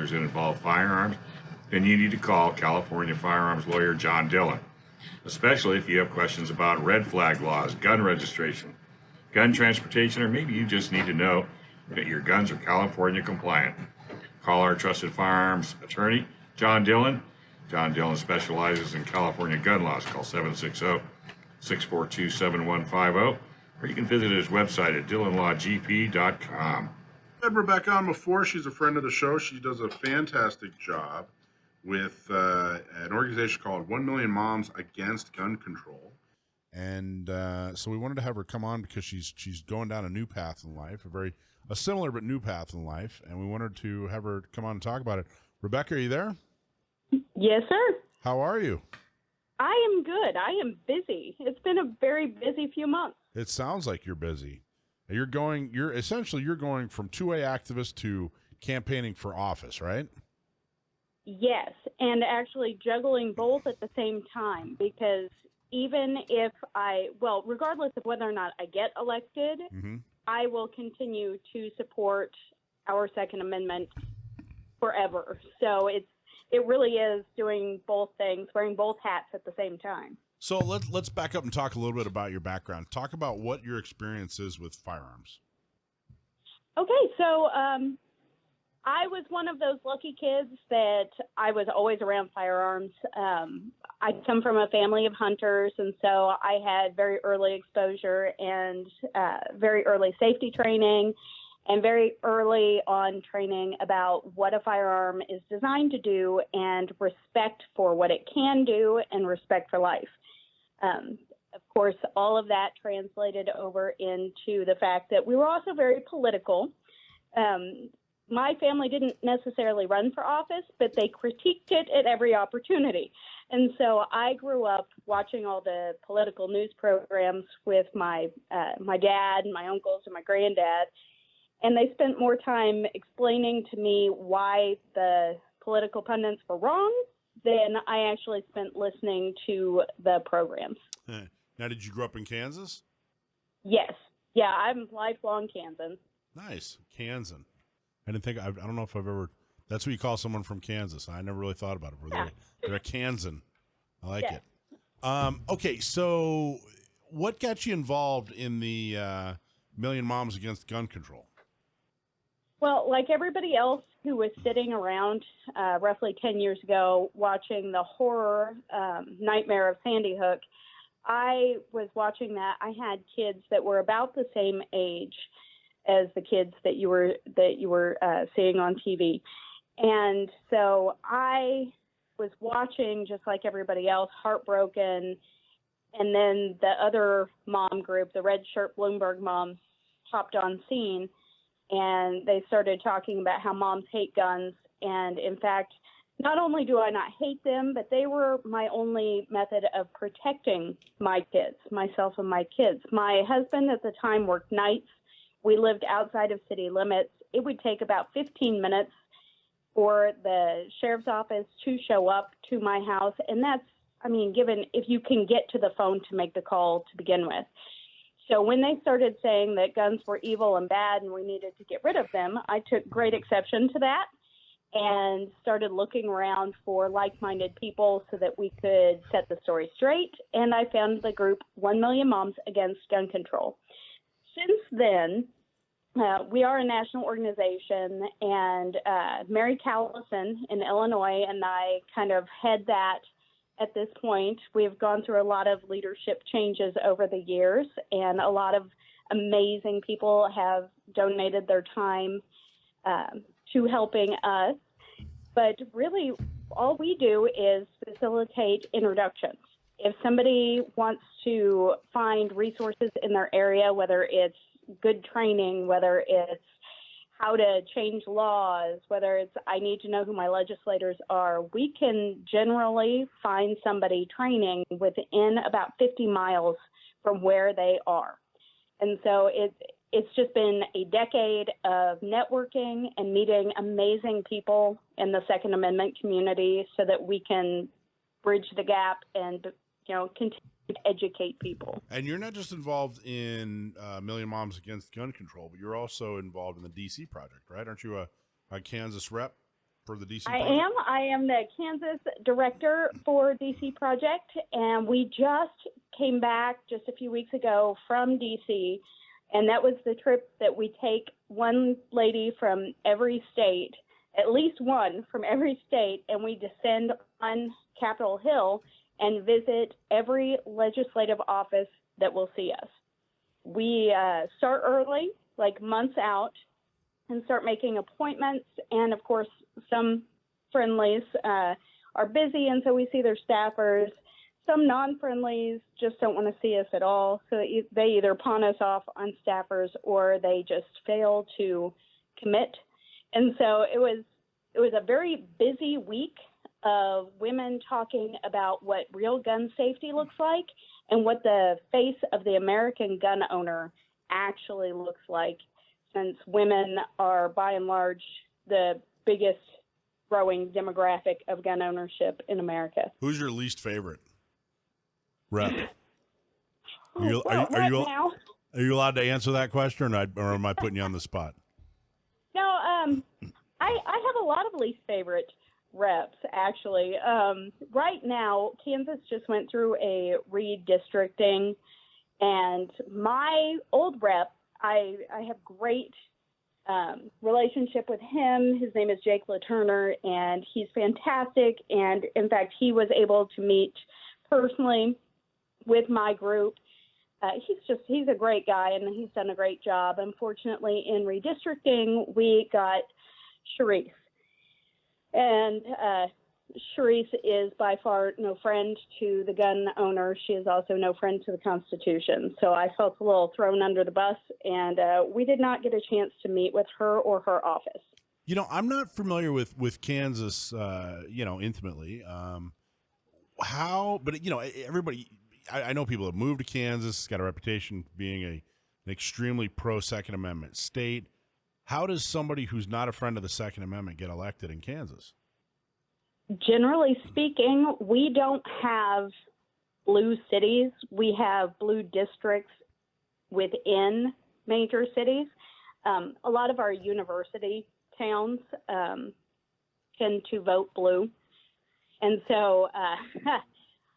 matters that involve firearms, then you need to call California firearms lawyer John Dillon, especially if you have questions about red flag laws, gun registration, gun transportation, or maybe you just need to know that your guns are California compliant. Call our trusted firearms attorney, John Dillon. John Dillon specializes in California gun laws. Call 760-642-7150, or you can visit his website at dillonlawgp.com. I had Rebecca on before. She's a friend of the show. She does a fantastic job with an organization called 1 Million Moms Against Gun Control. And so we wanted to have her come on because she's going down a new path in life, a similar but new path in life, and we wanted to have her come on and talk about it. Rebecca, are you there? Yes, sir. How are you? I am good. I am busy. It's been a very busy few months. It sounds like you're busy. You're going from 2A activist to campaigning for office, right? Yes, and actually juggling both at the same time, because even if regardless of whether or not I get elected, I will continue to support our Second Amendment forever. So it really is doing both things, wearing both hats at the same time. So let's back up and talk a little bit about your background. Talk about what your experience is with firearms. Okay, so I was one of those lucky kids that I was always around firearms. I come from a family of hunters, and so I had very early exposure and very early safety training and very early on training about what a firearm is designed to do and respect for what it can do and respect for life. Of course, all of that translated over into the fact that we were also very political. My family didn't necessarily run for office, but they critiqued it at every opportunity. And so I grew up watching all the political news programs with my dad and my uncles and my granddad, and they spent more time explaining to me why the political pundits were wrong than I actually spent listening to the programs. Now, did you grow up in Kansas? Yes. Yeah, I'm lifelong Kansan. Nice. Kansan. I don't know if I've ever, that's what you call someone from Kansas. I never really thought about it. They're a Kansan. I like it. Okay, so what got you involved in the Million Moms Against Gun Control? Well, like everybody else who was sitting around roughly 10 years ago watching the horror nightmare of Sandy Hook, I was watching that. I had kids that were about the same age as the kids that you were seeing on TV. And so I was watching just like everybody else, heartbroken. And then the other mom group, the red shirt Bloomberg moms, hopped on scene. And they started talking about how moms hate guns. And in fact, not only do I not hate them, but they were my only method of protecting my kids, myself and my kids. My husband at the time worked nights. We lived outside of city limits. It would take about 15 minutes for the sheriff's office to show up to my house. And that's, given if you can get to the phone to make the call to begin with. So when they started saying that guns were evil and bad and we needed to get rid of them, I took great exception to that and started looking around for like-minded people so that we could set the story straight. And I found the group 1 Million Moms Against Gun Control. Since then, we are a national organization, and Mary Callison in Illinois and I kind of head that. At this point, we've gone through a lot of leadership changes over the years, and a lot of amazing people have donated their time to helping us. But really, all we do is facilitate introductions. If somebody wants to find resources in their area, whether it's good training, whether it's how to change laws, whether it's I need to know who my legislators are, we can generally find somebody training within about 50 miles from where they are. And so it's just been a decade of networking and meeting amazing people in the Second Amendment community so that we can bridge the gap and, continue to educate people. And you're not just involved in Million Moms Against Gun Control, but you're also involved in the D.C. project, right? Aren't you a Kansas rep? for the DC I project? am. I am the Kansas director for DC Project, and we just came back just a few weeks ago from DC, and that was the trip that we take one lady from every state, at least one from every state, and we descend on Capitol Hill and visit every legislative office that will see us. We start early, like months out, and start making appointments. And of course, some friendlies are busy, and so we see their staffers. Some non-friendlies just don't want to see us at all. So they either pawn us off on staffers or they just fail to commit. And so it was a very busy week of women talking about what real gun safety looks like and what the face of the American gun owner actually looks like, since women are by and large the biggest growing demographic of gun ownership in America. Who's your least favorite rep? Are you allowed to answer that question, or am I putting you on the spot? No, I have a lot of least favorite reps, actually. Right now, Kansas just went through a redistricting, and my old rep, I have great relationship with him. His name is Jake LaTurner, and he's fantastic. And in fact, he was able to meet personally with my group. He's a great guy, and he's done a great job. Unfortunately, in redistricting, we got Sharice. And Sharice is by far no friend to the gun owner. She is also no friend to the Constitution. So I felt a little thrown under the bus, and we did not get a chance to meet with her or her office. You know, I'm not familiar with Kansas, intimately. But everybody, I know people have moved to Kansas. It's got a reputation for being an extremely pro-Second Amendment state. How does somebody who's not a friend of the Second Amendment get elected in Kansas? Generally speaking, we don't have blue cities. We have blue districts within major cities. A lot of our university towns tend to vote blue. And so,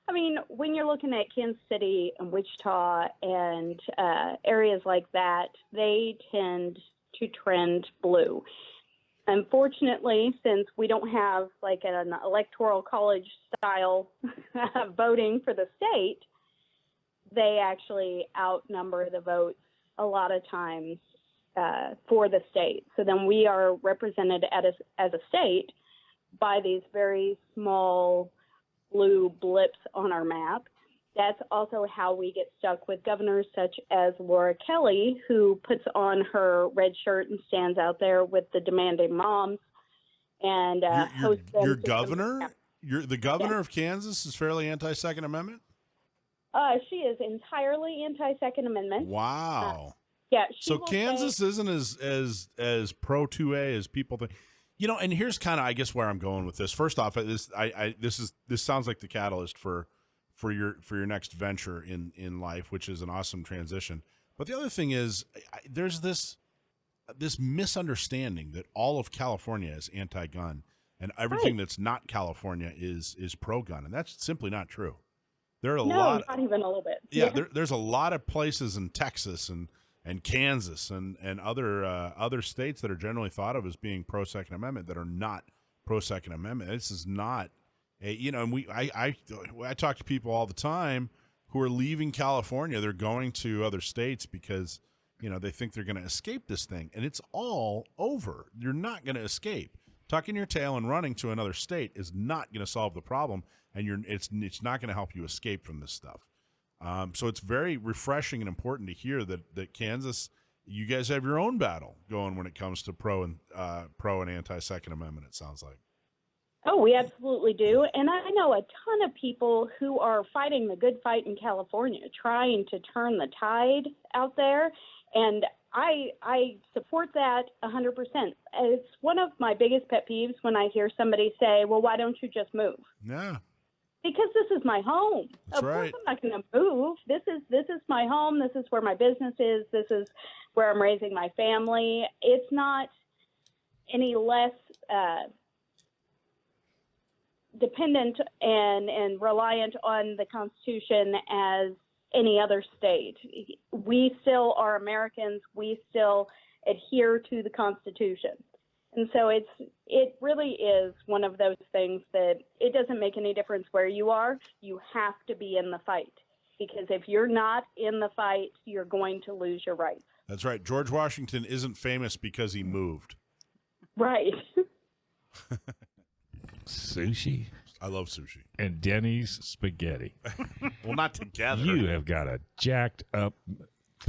when you're looking at Kansas City and Wichita and areas like that, they tend to trend blue. Unfortunately, since we don't have like an electoral college style voting for the state, they actually outnumber the votes a lot of times for the state. So then we are represented as a state by these very small blue blips on our map. That's also how we get stuck with governors such as Laura Kelly, who puts on her red shirt and stands out there with the demanding moms. And your governor, the governor of Kansas is fairly anti-Second Amendment? She is entirely anti-Second Amendment. Wow. Yeah. So Kansas isn't as pro 2A as people think. You know, and here's kind of, I guess, where I'm going with this. First off, this sounds like the catalyst for your next venture in life, which is an awesome transition. But the other thing is, there's this misunderstanding that all of California is anti-gun and everything that's not California is pro-gun, and that's simply not true. There are not even a little bit. Yeah, there's a lot of places in Texas and Kansas and other states that are generally thought of as being pro-Second Amendment that are not pro-Second Amendment. This is not. And I talk to people all the time who are leaving California. They're going to other states because, they think they're going to escape this thing. And it's all over. You're not going to escape. Tucking your tail and running to another state is not going to solve the problem, and it's not going to help you escape from this stuff. So it's very refreshing and important to hear that Kansas, you guys have your own battle going when it comes to pro and anti-Second Amendment, it sounds like. Oh, we absolutely do. And I know a ton of people who are fighting the good fight in California, trying to turn the tide out there. And I support that 100%. It's one of my biggest pet peeves when I hear somebody say, well, why don't you just move? Yeah. Because this is my home. That's of right. course I'm not going to move. This is my home. This is where my business is. This is where I'm raising my family. It's not any less dependent and reliant on the Constitution as any other state. We still are Americans. We still adhere to the Constitution. And so it really is one of those things that it doesn't make any difference where you are. You have to be in the fight, because if you're not in the fight, you're going to lose your rights. That's right. George Washington isn't famous because he moved. Right. Sushi I love sushi. and Denny's spaghetti. Well, not together. You have got a jacked up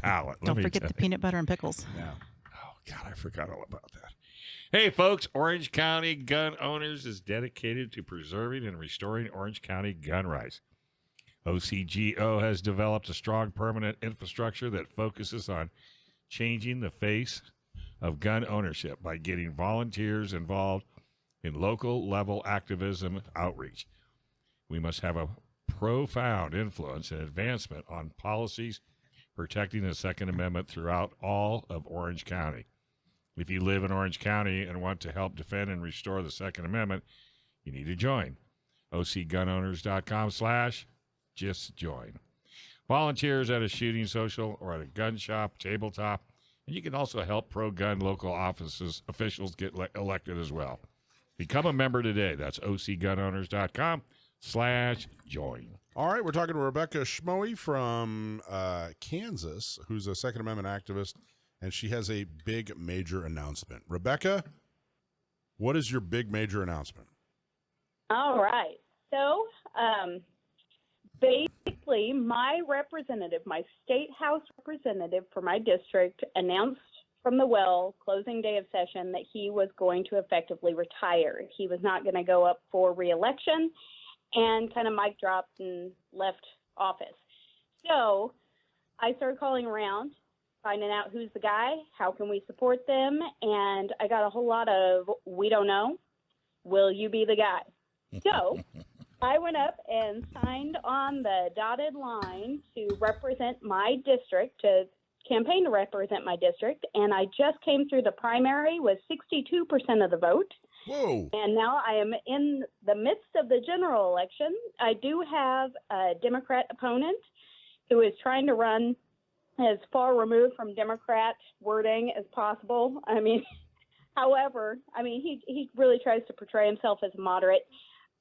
palate. Don't forget the peanut butter and pickles. Yeah. Oh, God, I forgot all about that. Hey, folks, Orange County Gun Owners is dedicated to preserving and restoring Orange County gun rights. OCGO has developed a strong permanent infrastructure that focuses on changing the face of gun ownership by getting volunteers involved in local level activism outreach. We must have a profound influence and advancement on policies protecting the Second Amendment throughout all of Orange County. If you live in Orange County and want to help defend and restore the Second Amendment, you need to join. OCGunOwners.com/just join. Volunteers at a shooting social or at a gun shop, tabletop, and you can also help pro-gun local officials get elected as well. Become a member today. That's OCGunOwners.com/join. All right, we're talking to Rebecca Schmoe from Kansas, who's a Second Amendment activist, and she has a big major announcement. Rebecca, what is your big major announcement? All right. So basically, my representative, my state house representative for my district, announced from the well, closing day of session, that he was going to effectively retire. He was not going to go up for re-election, and kind of mic dropped and left office. So I started calling around, finding out who's the guy, how can we support them, and I got a whole lot of, we don't know, will you be the guy? So I went up and signed on the dotted line to represent my district, to campaign to represent my district, and I just came through the primary with 62% of the vote. Whoa. And now I am in the midst of the general election. I do have a Democrat opponent who is trying to run as far removed from Democrat wording as possible. I mean, however, he really tries to portray himself as moderate,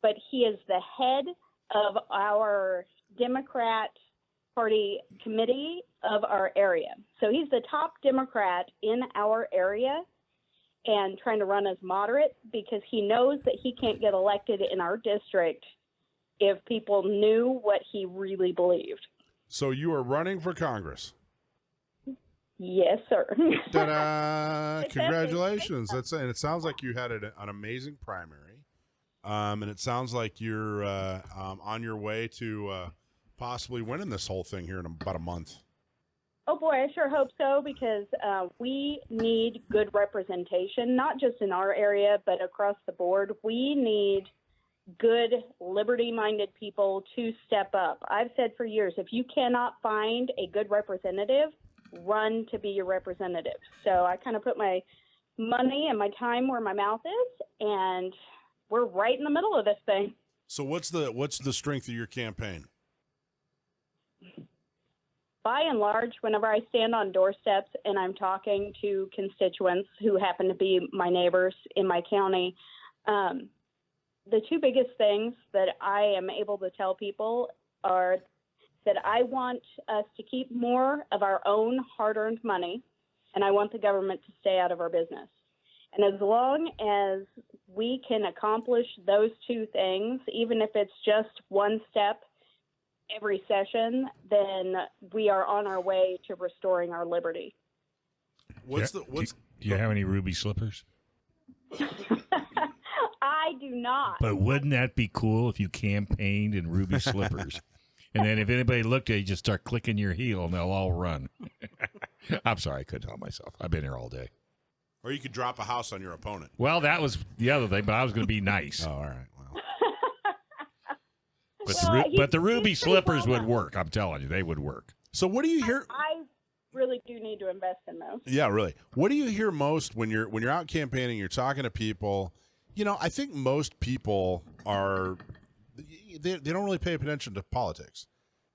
but he is the head of our Democrat Party committee of our area. So he's the top Democrat in our area and trying to run as moderate because he knows that he can't get elected in our district if people knew what he really believed. So you are running for Congress. Yes, sir. Ta-da! Congratulations. And it sounds like you had an amazing primary. And it sounds like you're on your way to possibly winning this whole thing here in about a month. Oh, boy, I sure hope so, because we need good representation, not just in our area, but across the board. We need good, liberty-minded people to step up. I've said for years, if you cannot find a good representative, run to be your representative. So I kind of put my money and my time where my mouth is, and we're right in the middle of this thing. So what's the strength of your campaign? By and large, whenever I stand on doorsteps and I'm talking to constituents who happen to be my neighbors in my county, the two biggest things that I am able to tell people are that I want us to keep more of our own hard-earned money, and I want the government to stay out of our business. And as long as we can accomplish those two things, even if it's just one step every session, then we are on our way to restoring our liberty. Do you have any ruby slippers? I do not. But wouldn't that be cool if you campaigned in ruby slippers? And then if anybody looked at you, just start clicking your heel and they'll all run. I'm sorry, I couldn't help myself. I've been here all day. Or you could drop a house on your opponent. Well, that was the other thing, but I was going to be nice. Oh, all right. Well. But the ruby slippers would work. I'm telling you, they would work. So what do you hear? I really do need to invest in those. Yeah, really. What do you hear most when you're out campaigning? You're talking to people. You know, I think most people are they don't really pay attention to politics,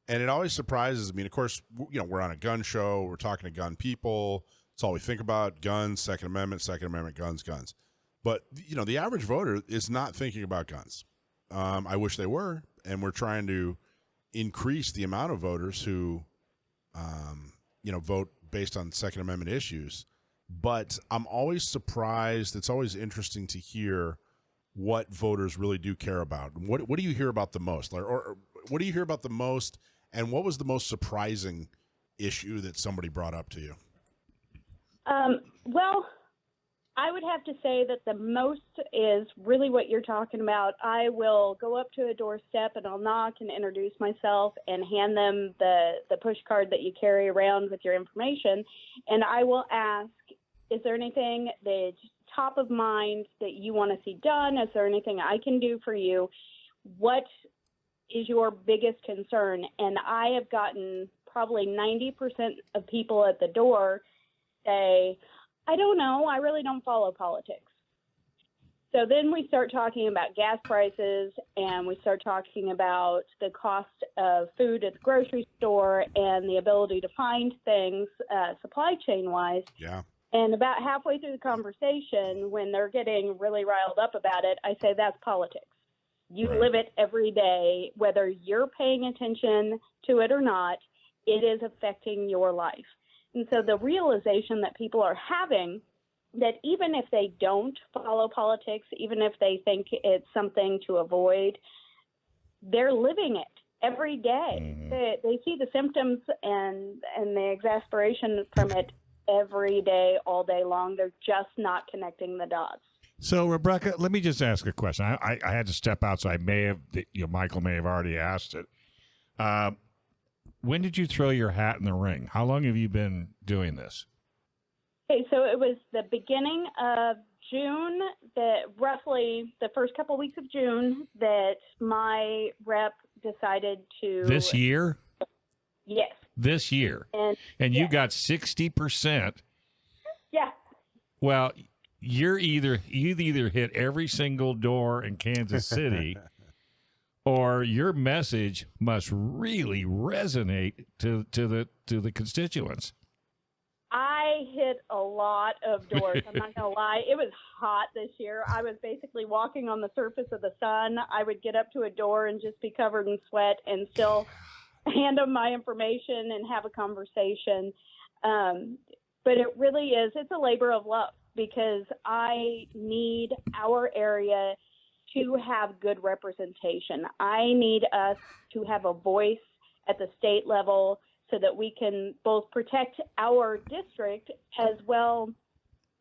and it always surprises me. And of course, we're on a gun show. We're talking to gun people. It's all we think about: guns, Second Amendment, guns. But the average voter is not thinking about guns. I wish they were, and we're trying to increase the amount of voters who, vote based on Second Amendment issues. But I'm always surprised. It's always interesting to hear what voters really do care about. What do you hear about the most? Or what do you hear about the most, and what was the most surprising issue that somebody brought up to you? Well, I would have to say that the most is really what you're talking about. I will go up to a doorstep and I'll knock and introduce myself and hand them the push card that you carry around with your information. And I will ask, is there anything that's top of mind that you want to see done? Is there anything I can do for you? What is your biggest concern? And I have gotten probably 90% of people at the door say, I don't know. I really don't follow politics. So then we start talking about gas prices, and we start talking about the cost of food at the grocery store and the ability to find things supply chain wise. Yeah. And about halfway through the conversation, when they're getting really riled up about it, I say, that's politics. You live it every day, whether you're paying attention to it or not, it is affecting your life. And so the realization that people are having that even if they don't follow politics, even if they think it's something to avoid, they're living it every day. Mm-hmm. They see the symptoms and the exasperation from it every day, all day long. They're just not connecting the dots. So, Rebecca, let me just ask a question. I had to step out, so I may have, Michael may have already asked it. When did you throw your hat in the ring? How long have you been doing this? Okay, so it was the beginning of June, roughly the first couple weeks of June, that my rep decided to. This year? Yes. This year. And you got 60%. Yeah. Well, you either hit every single door in Kansas City or your message must really resonate to the constituents. I hit a lot of doors. I'm not going to lie. It was hot this year. I was basically walking on the surface of the sun. I would get up to a door and just be covered in sweat and still hand them my information and have a conversation. But it really is, it's a labor of love because I need our area to have good representation. I need us to have a voice at the state level so that we can both protect our district as well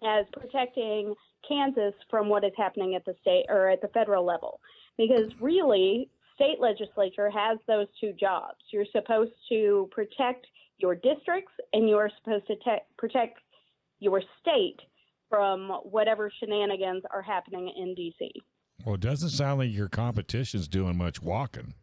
as protecting Kansas from what is happening at the state or at the federal level. Because really, state legislature has those two jobs. You're supposed to protect your districts and you're supposed to protect your state from whatever shenanigans are happening in D.C. Well, it doesn't sound like your competition's doing much walking.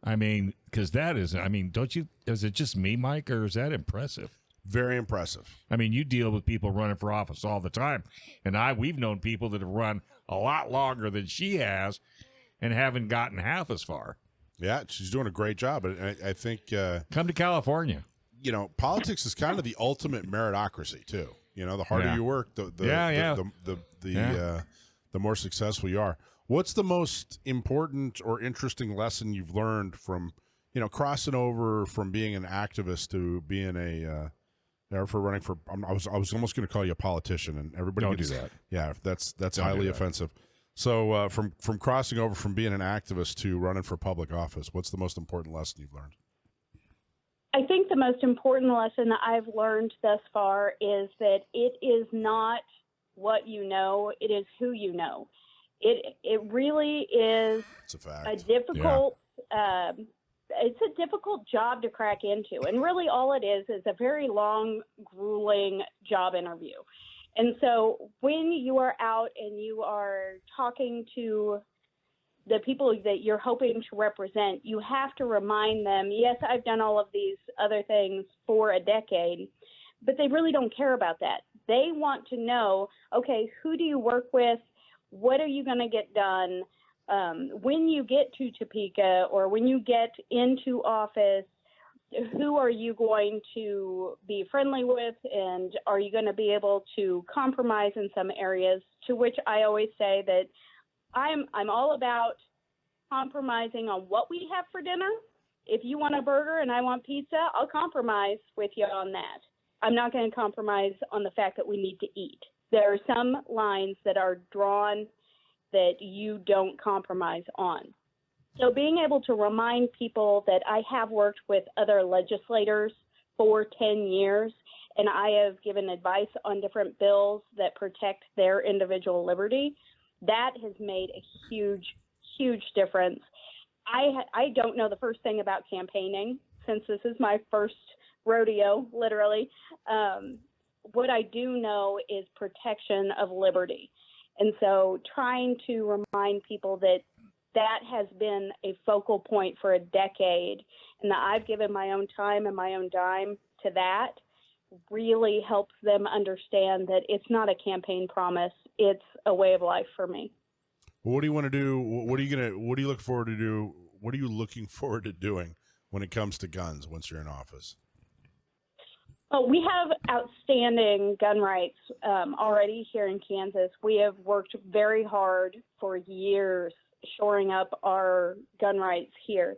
I mean, because that is, don't you, is it just me, Mike, or is that impressive? Very impressive. I mean, you deal with people running for office all the time. And we've known people that have run a lot longer than she has and haven't gotten half as far. Yeah, she's doing a great job. I think come to California. Politics is kind of the ultimate meritocracy too. The harder you work, the more successful you are. What's the most important or interesting lesson you've learned from, crossing over from being an activist to being for running for? I was almost going to call you a politician, and everybody don't do that. Yeah, that's highly offensive. So from crossing over from being an activist to running for public office, what's the most important lesson you've learned? I think the most important lesson I've learned thus far is that it is not what you know, it is who you know. It really is a difficult it's a difficult job to crack into, and really all it is a very long, grueling job interview. And so when you are out and you are talking to the people that you're hoping to represent, you have to remind them, yes, I've done all of these other things for a decade, but they really don't care about that. They want to know, okay, who do you work with? What are you going to get done? when you get to Topeka or when you get into office, who are you going to be friendly with, and are you going to be able to compromise in some areas? To which I always say that I'm all about compromising on what we have for dinner. If you want a burger and I want pizza, I'll compromise with you on that. I'm not going to compromise on the fact that we need to eat. There are some lines that are drawn that you don't compromise on. So being able to remind people that I have worked with other legislators for 10 years, and I have given advice on different bills that protect their individual liberty, that has made a huge, huge difference. I don't know the first thing about campaigning, since this is my first rodeo, literally. What I do know is protection of liberty. And so trying to remind people that that has been a focal point for a decade, and that I've given my own time and my own dime to that, really helps them understand that it's not a campaign promise. It's a way of life for me. Well, what do you want to do? What are you looking forward to do? What are you looking forward to doing when it comes to guns once you're in office? Oh, we have outstanding gun rights already here in Kansas. We have worked very hard for years shoring up our gun rights here.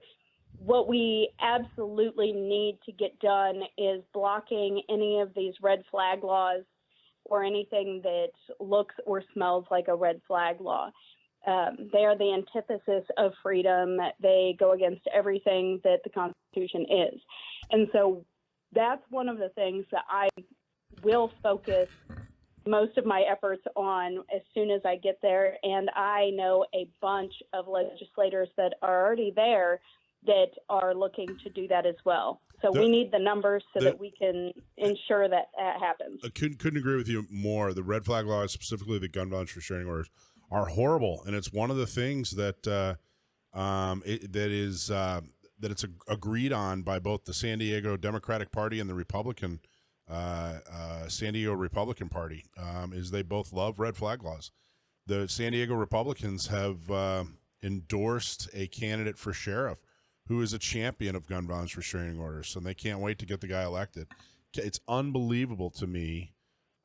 What we absolutely need to get done is blocking any of these red flag laws or anything that looks or smells like a red flag law. They are the antithesis of freedom. They go against everything that the Constitution is. And so that's one of the things that I will focus most of my efforts on as soon as I get there. And I know a bunch of legislators that are already there that are looking to do that as well. So we need the numbers so that we can ensure that that happens. I couldn't agree with you more. The red flag laws, specifically the gun violence restraining orders, are horrible, and it's one of the things that it's agreed on by both the San Diego Democratic Party and the Republican San Diego Republican Party. Is they both love red flag laws. The San Diego Republicans have endorsed a candidate for sheriff who is a champion of gun violence restraining orders, and they can't wait to get the guy elected. It's unbelievable to me.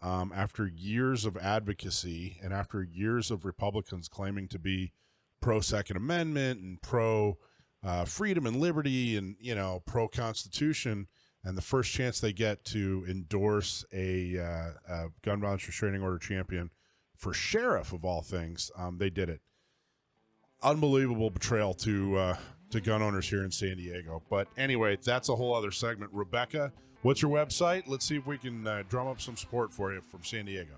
After years of advocacy and after years of Republicans claiming to be pro-Second Amendment and pro-freedom and liberty and, pro-Constitution, and the first chance they get to endorse a gun violence restraining order champion for sheriff of all things, they did it. Unbelievable betrayal to gun owners here in San Diego. But anyway, that's a whole other segment. Rebecca, what's your website? Let's see if we can drum up some support for you from San Diego.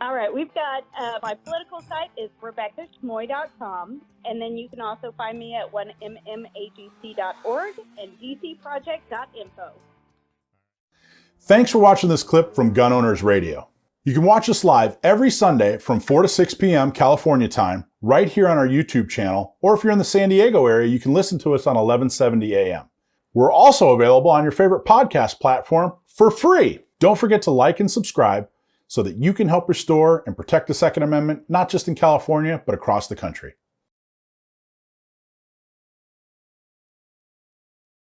All right. We've got my political site is RebeccaSchmoe.com. And then you can also find me at 1mmagc.org and dcproject.info. Thanks for watching this clip from Gun Owners Radio. You can watch us live every Sunday from 4 to 6 p.m. California time, right here on our YouTube channel. Or if you're in the San Diego area, you can listen to us on 1170 a.m. We're also available on your favorite podcast platform for free. Don't forget to like and subscribe so that you can help restore and protect the Second Amendment, not just in California, but across the country.